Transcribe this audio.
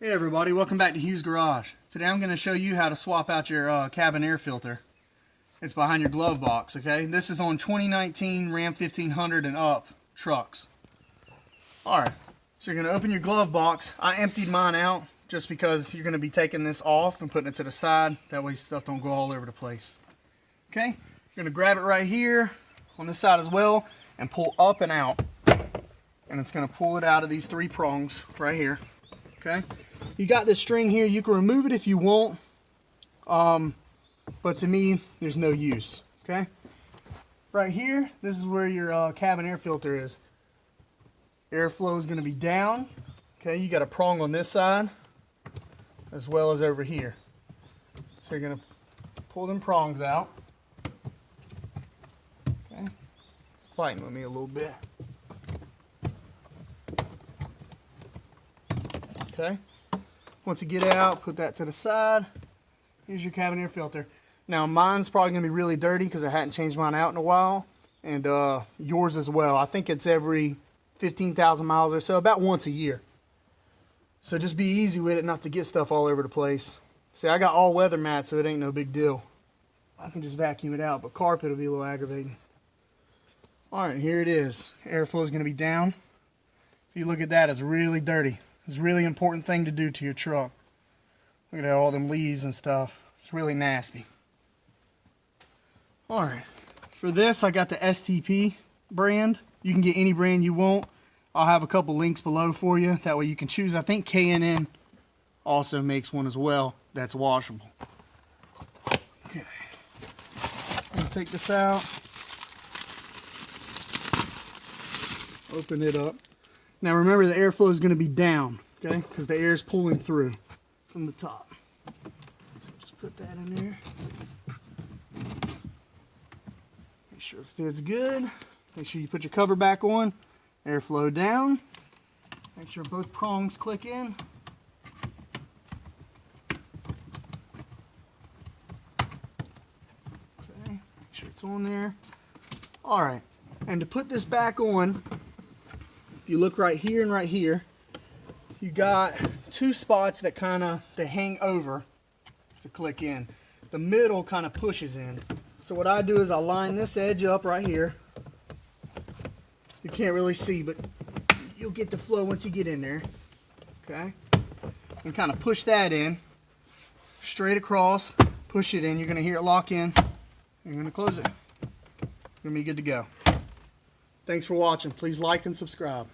Hey everybody, welcome back to Hughes Garage. Today I'm going to show you how to swap out your cabin air filter. It's behind your glove box, okay? This is on 2019 Ram 1500 and up trucks. Alright, so you're going to open your glove box. I emptied mine out just because you're going to be taking this off and putting it to the side. That way stuff don't go all over the place. Okay, you're going to grab it right here on this side as well and pull up and out. And it's going to pull it out of these three prongs right here. Okay, you got this string here. You can remove it if you want, but to me there's no use. Okay, right here, this is where your cabin air filter is. Airflow is going to be down. Okay, you got a prong on this side as well as over here, so you're going to pull them prongs out. Okay, it's fighting with me a little bit. Okay, once you get it out, put that to the side. Here's your cabin air filter. Now mine's probably going to be really dirty because I hadn't changed mine out in a while, and yours as well. I think it's every 15,000 miles or so, about once a year. So just be easy with it, not to get stuff all over the place. See, I got all weather mats, so it ain't no big deal. I can just vacuum it out, but carpet will be a little aggravating. Alright, here it is. Airflow is going to be down. If you look at that, it's really dirty. It's a really important thing to do to your truck. Look at all them leaves and stuff. It's really nasty. Alright, for this I got the STP brand. You can get any brand you want. I'll have a couple links below for you. That way you can choose. I think K&N also makes one as well that's washable. Okay, I'm going to take this out. Open it up. Now remember, the airflow is going to be down, okay? Because the air is pulling through from the top. So just put that in there. Make sure it fits good. Make sure you put your cover back on. Airflow down. Make sure both prongs click in. Okay, make sure it's on there. Alright, and to put this back on, if you look right here and right here, you got two spots that they hang over to click in. The middle kind of pushes in. So what I do is I line this edge up right here. You can't really see, but you'll get the flow once you get in there. Okay? And kind of push that in. Straight across. Push it in. You're going to hear it lock in. You're going to close it. You're going to be good to go. Thanks for watching. Please like and subscribe.